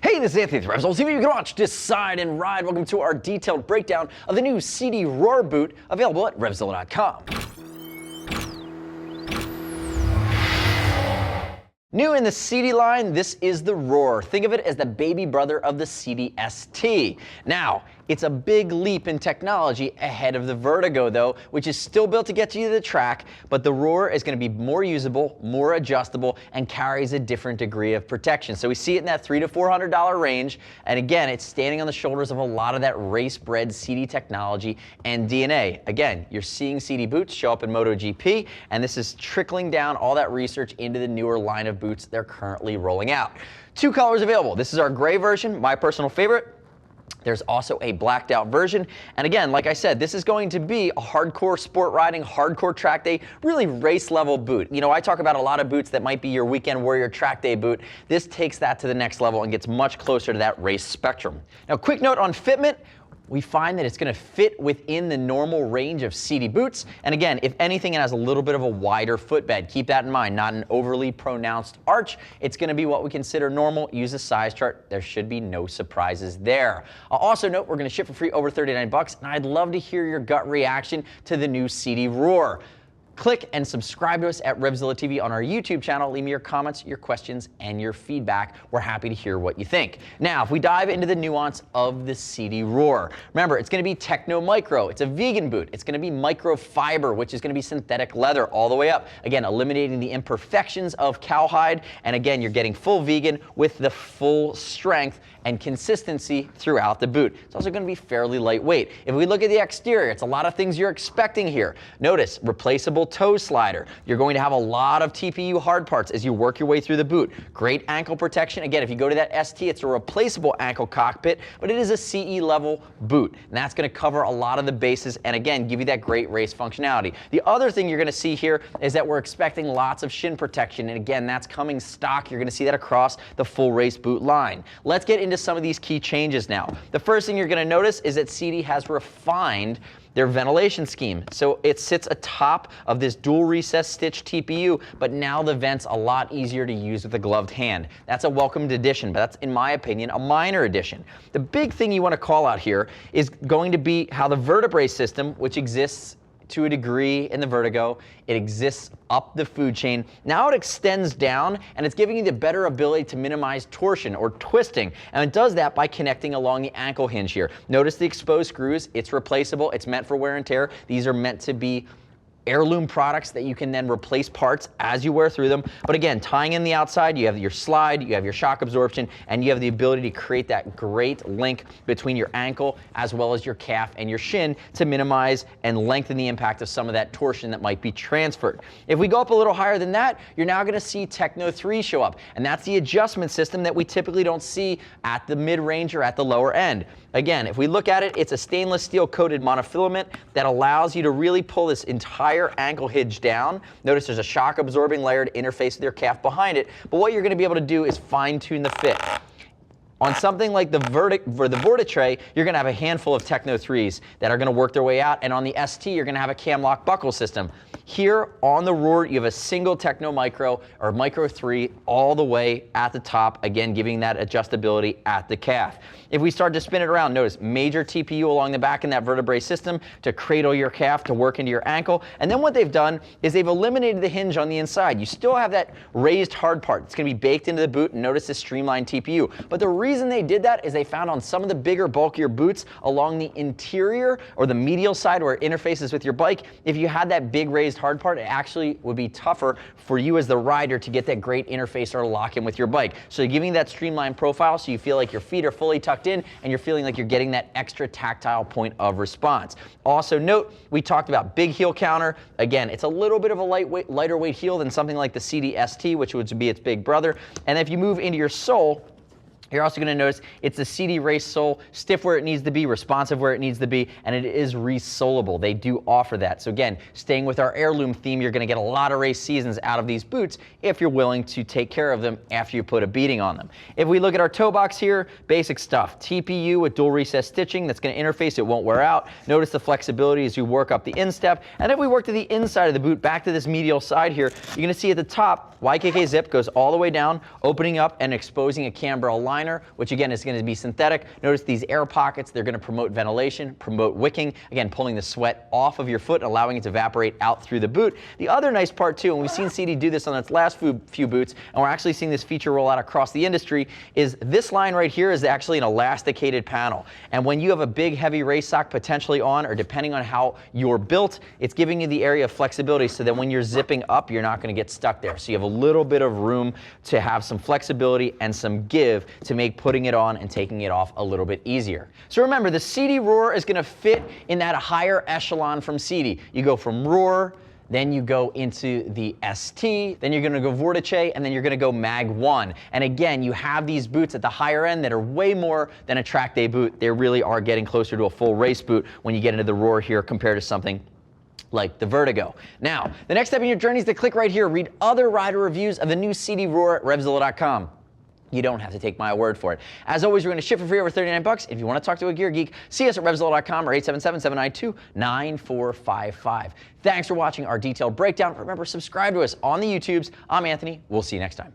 Hey, this is Anthony with RevZilla TV. You can watch, decide, and ride. Welcome to our detailed breakdown of the new SIdi Roarr boot available at RevZilla.com. New in the SIdi line, this is the Roarr. Think of it as the baby brother of the SIdi ST. Now, it's a big leap in technology ahead of the Vertigo though, which is still built to get you to the track, but the Roarr is going to be more usable, more adjustable, and carries a different degree of protection. So we see it in that $300 to $400 range, and again, it's standing on the shoulders of a lot of that race-bred SIdi technology and DNA. Again, you're seeing SIdi boots show up in MotoGP, and this is trickling down all that research into the newer line of boots they're currently rolling out. Two colors available. This is our gray version, my personal favorite. There's also a blacked out version. And again, like I said, this is going to be a hardcore sport riding, hardcore track day, really race level boot. You know, I talk about a lot of boots that might be your weekend warrior track day boot. This takes that to the next level and gets much closer to that race spectrum. Now, quick note on fitment. We find that it's going to fit within the normal range of SIdi boots. And again, if anything, it has a little bit of a wider footbed. Keep that in mind, not an overly pronounced arch. It's going to be what we consider normal. Use a size chart. There should be no surprises there. I'll also note we're going to ship for free over $39, and I'd love to hear your gut reaction to the new SIdi Roarr. Click and subscribe to us at RevZilla TV on our YouTube channel. Leave me your comments, your questions, and your feedback. We're happy to hear what you think. Now, if we dive into the nuance of the SIdi Roarr, remember, it's going to be technomicro. It's a vegan boot. It's going to be microfiber, which is going to be synthetic leather all the way up. Again, eliminating the imperfections of cowhide. And again, you're getting full vegan with the full strength and consistency throughout the boot. It's also going to be fairly lightweight. If we look at the exterior, it's a lot of things you're expecting here. Notice, replaceable toe slider. You're going to have a lot of TPU hard parts as you work your way through the boot. Great ankle protection. Again, if you go to that ST, it's a replaceable ankle cockpit, but it is a CE level boot. And that's going to cover a lot of the bases and again, give you that great race functionality. The other thing you're going to see here is that we're expecting lots of shin protection. And again, that's coming stock. You're going to see that across the full race boot line. Let's get into some of these key changes now. The first thing you're going to notice is that SIdi has refined their ventilation scheme. So it sits atop of this dual recess stitch TPU, but now the vent's a lot easier to use with a gloved hand. That's a welcomed addition, but that's, in my opinion, a minor addition. The big thing you want to call out here is going to be how the vertebrae system, which exists to a degree in the Vertigo, it exists up the food chain. Now it extends down and it's giving you the better ability to minimize torsion or twisting. And it does that by connecting along the ankle hinge here. Notice the exposed screws, it's replaceable, it's meant for wear and tear. These are meant to be heirloom products that you can then replace parts as you wear through them. But again, tying in the outside, you have your slide, you have your shock absorption, and you have the ability to create that great link between your ankle as well as your calf and your shin to minimize and lengthen the impact of some of that torsion that might be transferred. If we go up a little higher than that, you're now going to see Techno 3 show up, and that's the adjustment system that we typically don't see at the mid-range or at the lower end. Again, if we look at it, it's a stainless steel coated monofilament that allows you to really pull this entire ankle hinge down. Notice there's a shock absorbing layer to interface with your calf behind it, but what you're going to be able to do is fine tune the fit. On something like the Vortitre, you're going to have a handful of Techno 3s that are going to work their way out, and on the ST, you're going to have a cam lock buckle system. Here on the Roarr, you have a single technomicro or micro 3 all the way at the top, again giving that adjustability at the calf. If we start to spin it around, notice major TPU along the back in that vertebrae system to cradle your calf to work into your ankle. And then what they've done is they've eliminated the hinge on the inside. You still have that raised hard part. It's going to be baked into the boot, and notice this streamlined TPU. But the reason they did that is they found on some of the bigger, bulkier boots along the interior or the medial side where it interfaces with your bike, if you had that big raised hard part, it actually would be tougher for you as the rider to get that great interface or lock in with your bike. So you're giving that streamlined profile so you feel like your feet are fully tucked in and you're feeling like you're getting that extra tactile point of response. Also note, we talked about big heel counter. Again, it's a little bit of a lighter weight heel than something like the SIdi ST, which would be its big brother. And if you move into your sole, you're also going to notice it's a SIdi race sole, stiff where it needs to be, responsive where it needs to be, and it is resolable. They do offer that. So again, staying with our heirloom theme, you're going to get a lot of race seasons out of these boots if you're willing to take care of them after you put a beating on them. If we look at our toe box here, basic stuff. TPU with dual recess stitching that's going to interface, it won't wear out. Notice the flexibility as you work up the instep. And if we work to the inside of the boot, back to this medial side here, you're going to see at the top, YKK zip goes all the way down, opening up and exposing a camber alignment liner, which again is going to be synthetic. Notice these air pockets, they're going to promote ventilation, promote wicking, again pulling the sweat off of your foot, allowing it to evaporate out through the boot. The other nice part too, and we've seen SIdi do this on its last few boots, and we're actually seeing this feature roll out across the industry, is this line right here is actually an elasticated panel. And when you have a big heavy race sock potentially on, or depending on how you're built, it's giving you the area of flexibility so that when you're zipping up, you're not going to get stuck there. So you have a little bit of room to have some flexibility and some give to make putting it on and taking it off a little bit easier. So remember, the SIdi Roarr is going to fit in that higher echelon from SIdi. You go from Roarr, then you go into the ST, then you're going to go Vortice, and then you're going to go Mag 1. And again, you have these boots at the higher end that are way more than a track day boot. They really are getting closer to a full race boot when you get into the Roarr here compared to something like the Vertigo. Now, the next step in your journey is to click right here, read other rider reviews of the new SIdi Roarr at RevZilla.com. You don't have to take my word for it. As always, we're going to ship for free over 39 bucks. If you want to talk to a gear geek, see us at RevZilla.com or 877-792-9455. Thanks for watching our detailed breakdown. Remember, subscribe to us on the YouTubes. I'm Anthony. We'll see you next time.